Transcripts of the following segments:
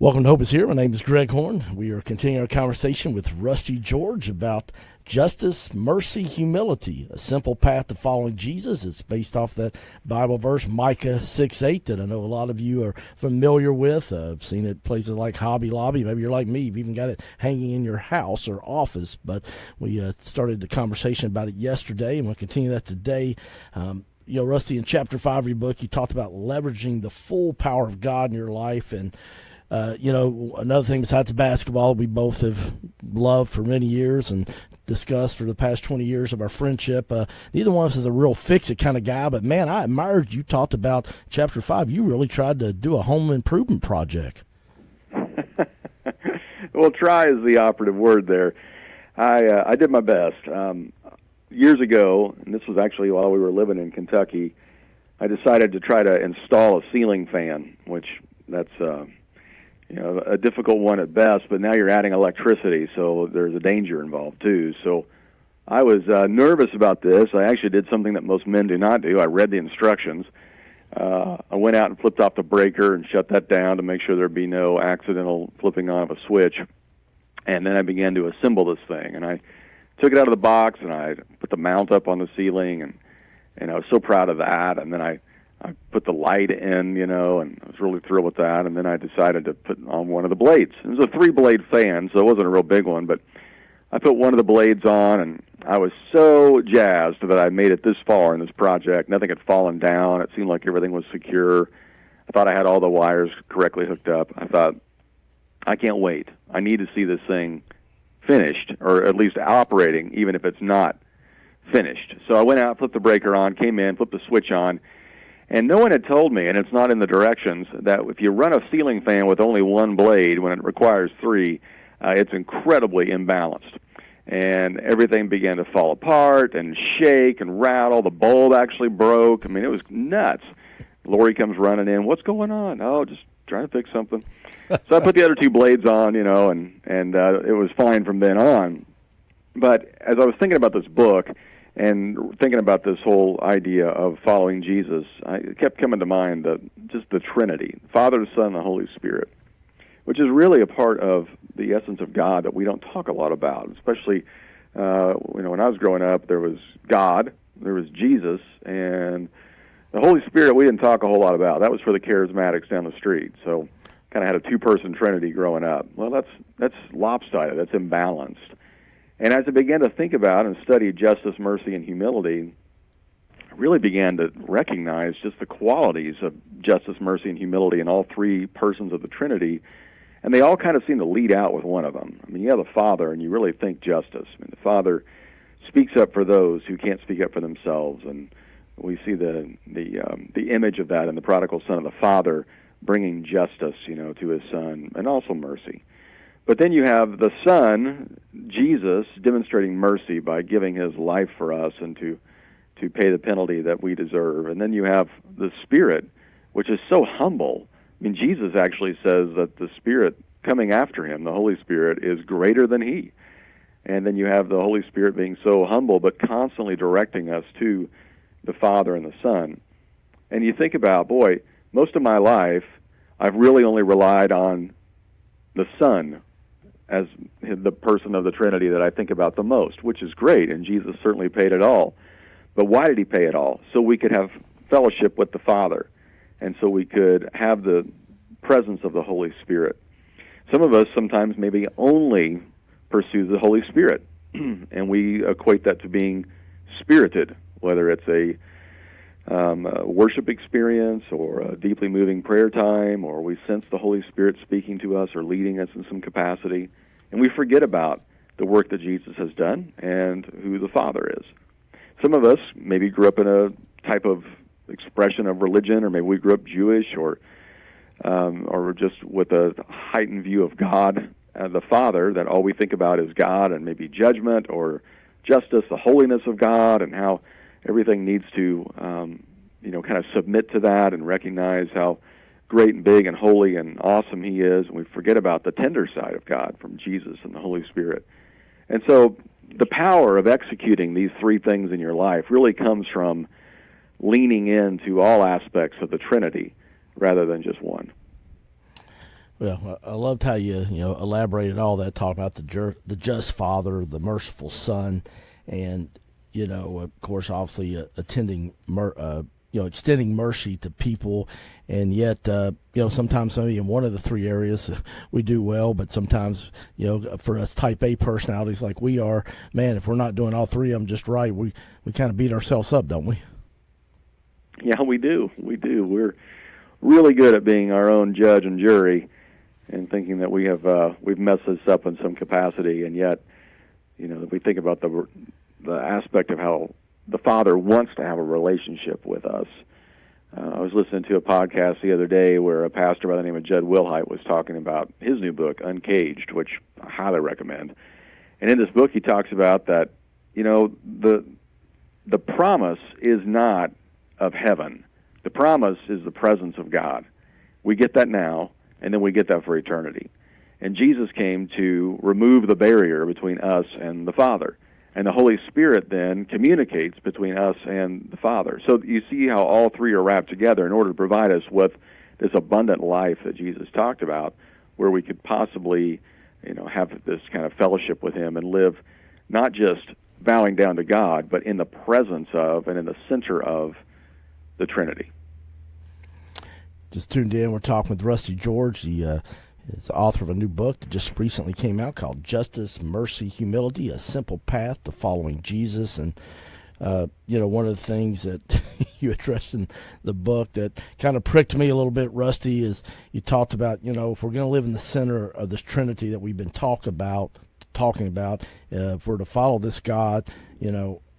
Welcome to Hope is Here. My name is Greg Horn. We are continuing our conversation with Rusty George about justice, mercy, humility, a simple path to following Jesus. It's based off that Bible verse, Micah 6:8, that I know a lot of you are familiar with. I've seen it places like Hobby Lobby. Maybe you're like me. You've even got it hanging in your house or office. But we started the conversation about it yesterday, and we'll continue that today. Rusty, in chapter 5 of your book, you talked about leveraging the full power of God in your life. And another thing besides basketball we both have loved for many years and discussed for the past 20 years of our friendship. Neither one of us is a real fix-it kind of guy, but, man, I admired you talked about chapter 5. You really tried to do a home improvement project. Well, try is the operative word there. I did my best. Years ago, and this was actually while we were living in Kentucky, I decided to try to install a ceiling fan, which that's a difficult one at best, but now you're adding electricity, so there's a danger involved too. So I was nervous about this. I actually did something that most men do not do. I read the instructions. I went out and flipped off the breaker and shut that down to make sure there'd be no accidental flipping on of a switch. And then I began to assemble this thing, and I took it out of the box, and I put the mount up on the ceiling, and I was so proud of that. And then I put the light in, and I was really thrilled with that. And then I decided to put on one of the blades. It was a 3-blade fan, so it wasn't a real big one, but I put one of the blades on, and I was so jazzed that I made it this far in this project. Nothing had fallen down. It seemed like everything was secure. I thought I had all the wires correctly hooked up. I thought, I can't wait. I need to see this thing finished, or at least operating, even if it's not finished. So I went out, flipped the breaker on, came in, flipped the switch on, and no one had told me, and it's not in the directions, that if you run a ceiling fan with only one blade when it requires 3, it's incredibly imbalanced. And everything began to fall apart and shake and rattle. The bulb actually broke. I mean, it was nuts. Lori comes running in. What's going on? Oh, just trying to fix something. So I put the other 2 blades on, and it was fine from then on. But as I was thinking about this book and thinking about this whole idea of following Jesus, it kept coming to mind just the Trinity, Father, the Son, and the Holy Spirit, which is really a part of the essence of God that we don't talk a lot about. Especially, when I was growing up, there was God, there was Jesus, and the Holy Spirit we didn't talk a whole lot about. That was for the charismatics down the street. So kind of had a 2-person Trinity growing up. Well, that's lopsided. That's imbalanced. And as I began to think about and study justice, mercy, and humility, I really began to recognize just the qualities of justice, mercy, and humility in all 3 persons of the Trinity, and they all kind of seem to lead out with one of them. I mean, you have the Father, and you really think justice. I mean, the Father speaks up for those who can't speak up for themselves, and we see the image of that in the prodigal son of the Father bringing justice, to his son, and also mercy. But then you have the Son, Jesus, demonstrating mercy by giving his life for us and to pay the penalty that we deserve. And then you have the Spirit, which is so humble. I mean, Jesus actually says that the Spirit coming after him, the Holy Spirit, is greater than he. And then you have the Holy Spirit being so humble but constantly directing us to the Father and the Son. And you think about, boy, most of my life I've really only relied on the Son as the person of the Trinity that I think about the most, which is great, and Jesus certainly paid it all. But why did he pay it all? So we could have fellowship with the Father, and so we could have the presence of the Holy Spirit. Some of us sometimes maybe only pursue the Holy Spirit, and we equate that to being spirited, whether it's a worship experience or a deeply moving prayer time, or we sense the Holy Spirit speaking to us or leading us in some capacity, and we forget about the work that Jesus has done and who the Father is. Some of us maybe grew up in a type of expression of religion, or maybe we grew up Jewish, or just with a heightened view of God, the Father, that all we think about is God and maybe judgment or justice, the holiness of God, and how everything needs to, kind of submit to that and recognize how great and big and holy and awesome he is. And we forget about the tender side of God from Jesus and the Holy Spirit. And so the power of executing these 3 things in your life really comes from leaning into all aspects of the Trinity rather than just one. Well, I loved how you elaborated all that, talking about the just Father, the merciful Son, and of course, obviously extending mercy to people, and yet sometimes maybe in one of the three areas we do well, but sometimes for us Type A personalities like we are, man, if we're not doing all three of them just right, we kind of beat ourselves up, don't we? Yeah, we do. We're really good at being our own judge and jury, and thinking that we've messed this up in some capacity, and yet, if we think about the aspect of how the Father wants to have a relationship with us. I was listening to a podcast the other day where a pastor by the name of Judd Wilhite was talking about his new book, Uncaged, which I highly recommend. And in this book, he talks about that, the promise is not of heaven. The promise is the presence of God. We get that now, and then we get that for eternity. And Jesus came to remove the barrier between us and the Father. And the Holy Spirit then communicates between us and the Father. So you see how all three are wrapped together in order to provide us with this abundant life that Jesus talked about, where we could possibly, have this kind of fellowship with Him and live not just bowing down to God, but in the presence of and in the center of the Trinity. Just tuned in. We're talking with Rusty George. He is the author of a new book that just recently came out called Justice, Mercy, Humility, A Simple Path to Following Jesus. And, one of the things that you addressed in the book that kind of pricked me a little bit, Rusty, is you talked about, if we're going to live in the center of this Trinity that we've been talking about, if we're to follow this God,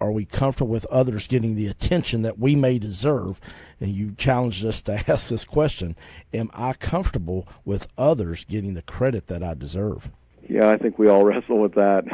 are we comfortable with others getting the attention that we may deserve? And you challenged us to ask this question: am I comfortable with others getting the credit that I deserve? Yeah, I think we all wrestle with that.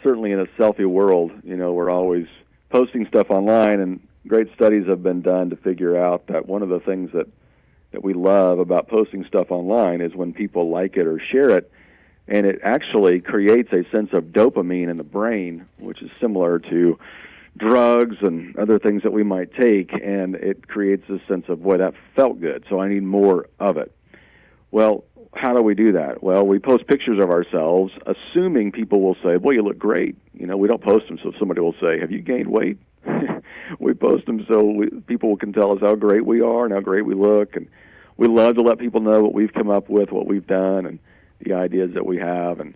Certainly in a selfie world, we're always posting stuff online, and great studies have been done to figure out that one of the things that we love about posting stuff online is when people like it or share it, and it actually creates a sense of dopamine in the brain, which is similar to drugs and other things that we might take, and it creates this sense of, boy, that felt good, so I need more of it. Well, how do we do that? Well, we post pictures of ourselves, assuming people will say, boy, you look great. We don't post them so somebody will say, have you gained weight? We post them so people can tell us how great we are and how great we look, and we love to let people know what we've come up with, what we've done, and the ideas that we have, and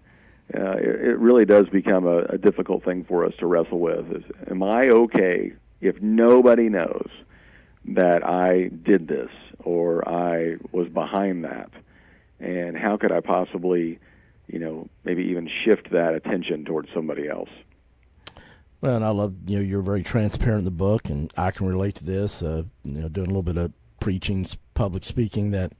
it really does become a difficult thing for us to wrestle with. Am I okay if nobody knows that I did this or I was behind that? And how could I possibly, maybe even shift that attention towards somebody else? Well, and I love, you're very transparent in the book, and I can relate to this, doing a little bit of preaching, public speaking, that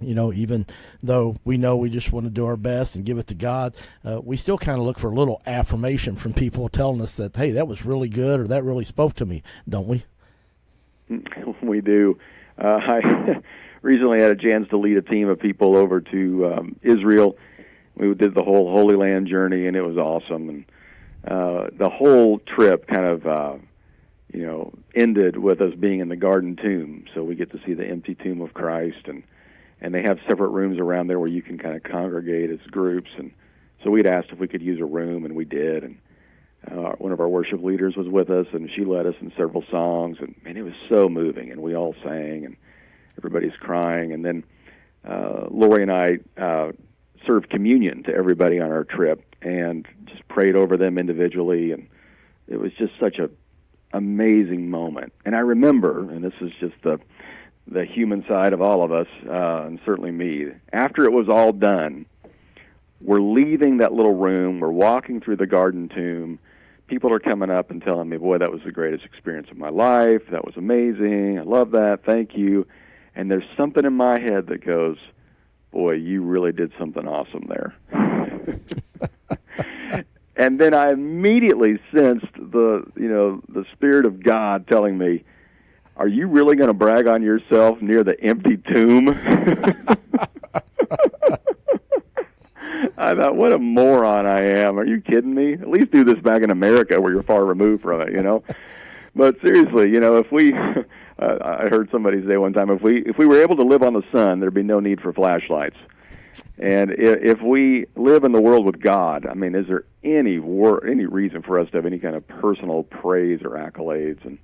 even though we know we just want to do our best and give it to God, we still kind of look for a little affirmation from people telling us that, hey, that was really good or that really spoke to me, don't we? We do. I recently had a chance to lead a team of people over to Israel. We did the whole Holy Land journey, and it was awesome. And the whole trip kind of, ended with us being in the Garden Tomb. So we get to see the empty tomb of Christ, and they have separate rooms around there where you can kind of congregate as groups. And so we'd asked if we could use a room, and we did. And one of our worship leaders was with us, and she led us in several songs. And it was so moving, and we all sang, and everybody's crying. And then Lori and I served communion to everybody on our trip and just prayed over them individually. And it was just such a amazing moment. And I remember, and this is just the human side of all of us, and certainly me, after it was all done, we're leaving that little room, we're walking through the Garden Tomb, people are coming up and telling me, boy, that was the greatest experience of my life, that was amazing, I love that, thank you. And there's something in my head that goes, boy, you really did something awesome there. And then I immediately sensed the Spirit of God telling me, are you really going to brag on yourself near the empty tomb? I thought, what a moron I am. Are you kidding me? At least do this back in America where you're far removed from it, But seriously, if we, I heard somebody say one time, if we were able to live on the sun, there'd be no need for flashlights. And if we live in the world with God, I mean, is there any reason for us to have any kind of personal praise or accolades?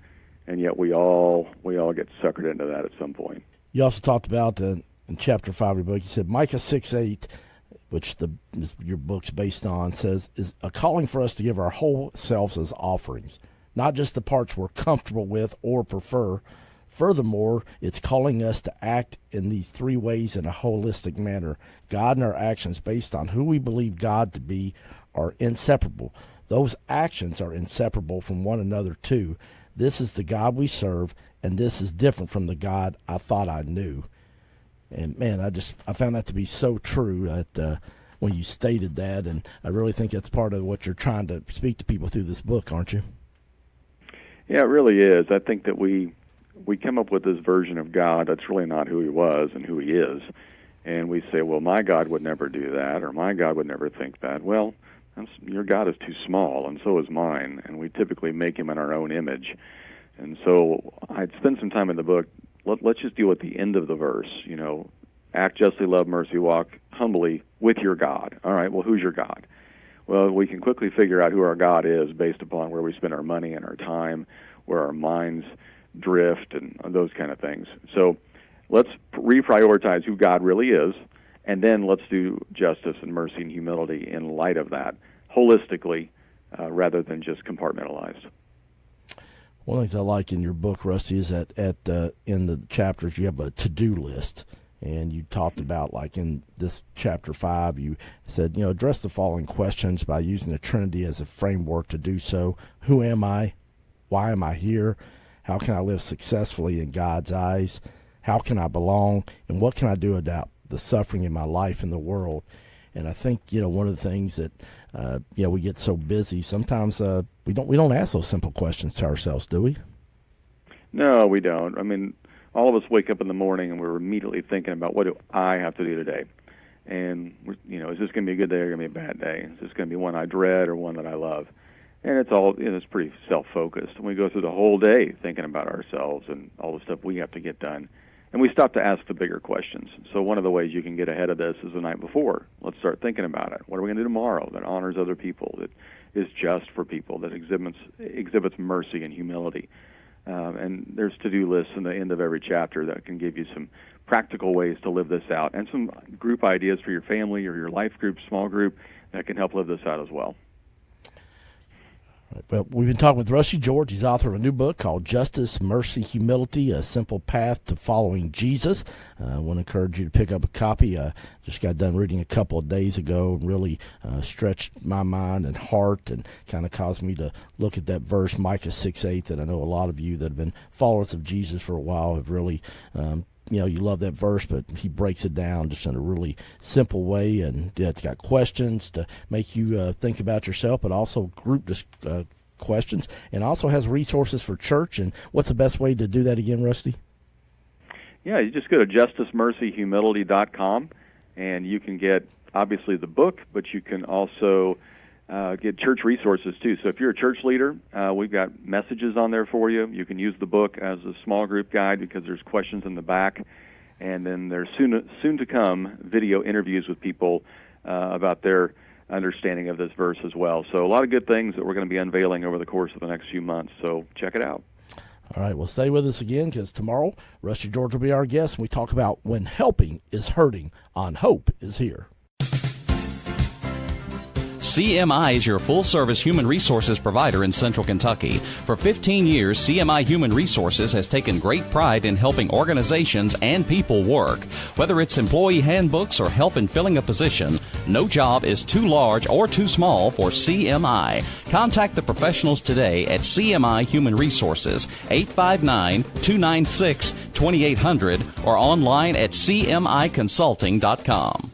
And yet we all get suckered into that at some point. You also talked about in chapter 5 of your book, you said Micah 6:8, which your book's based on, says is a calling for us to give our whole selves as offerings, not just the parts we're comfortable with or prefer. Furthermore, it's calling us to act in these 3 ways in a holistic manner. God and our actions based on who we believe God to be are inseparable. Those actions are inseparable from one another too. This is the God we serve, and this is different from the God I thought I knew. And man, I found that to be so true that when you stated that, and I really think that's part of what you're trying to speak to people through this book, aren't you? Yeah, it really is. I think that we come up with this version of God that's really not who he was and who he is. And we say, well, my God would never do that, or my God would never think that. Well, your God is too small, and so is mine, and we typically make him in our own image. And so I'd spend some time in the book. Let's just deal with the end of the verse, act justly, love mercy, walk humbly with your God. All right, well, who's your God? Well, we can quickly figure out who our God is based upon where we spend our money and our time, where our minds drift, and those kind of things. So let's reprioritize who God really is, and then let's do justice and mercy and humility in light of that, holistically, rather than just compartmentalized. One of the things I like in your book, Rusty, is that in the chapters you have a to-do list. And you talked about, like in this chapter 5, you said, address the following questions by using the Trinity as a framework to do so. Who am I? Why am I here? How can I live successfully in God's eyes? How can I belong? And what can I do about the suffering in my life and the world? And I think, one of the things that, we get so busy, sometimes we don't ask those simple questions to ourselves, do we? No, we don't. I mean, all of us wake up in the morning and we're immediately thinking about, what do I have to do today? And, is this going to be a good day or going to be a bad day? Is this going to be one I dread or one that I love? And it's all, it's pretty self-focused. And we go through the whole day thinking about ourselves and all the stuff we have to get done. And we stop to ask the bigger questions. So one of the ways you can get ahead of this is the night before. Let's start thinking about it. What are we going to do tomorrow that honors other people, that is just for people, that exhibits mercy and humility? And there's to-do lists in the end of every chapter that can give you some practical ways to live this out, and some group ideas for your family or your life group, small group, that can help live this out as well. Right. Well, we've been talking with Rusty George. He's author of a new book called Justice, Mercy, Humility, A Simple Path to Following Jesus. I want to encourage you to pick up a copy. Just got done reading a couple of days ago, and really stretched my mind and heart, and kind of caused me to look at that verse, Micah 6:8, that I know a lot of you that have been followers of Jesus for a while have really you love that verse, but he breaks it down just in a really simple way, and it's got questions to make you think about yourself, but also group questions, and also has resources for church. And what's the best way to do that again, Rusty? Yeah, you just go to justicemercyhumility.com, and you can get, obviously, the book, but you can also get church resources too. So if you're a church leader, we've got messages on there for you. You can use the book as a small group guide because there's questions in the back, and then there's soon to come video interviews with people about their understanding of this verse as well. So a lot of good things that we're going to be unveiling over the course of the next few months. So check it out. All right, well, stay with us again, because tomorrow Rusty George will be our guest, and we talk about when helping is hurting on Hope is Here. CMI is your full-service human resources provider in Central Kentucky. For 15 years, CMI Human Resources has taken great pride in helping organizations and people work. Whether it's employee handbooks or help in filling a position, no job is too large or too small for CMI. Contact the professionals today at CMI Human Resources, 859-296-2800, or online at cmiconsulting.com.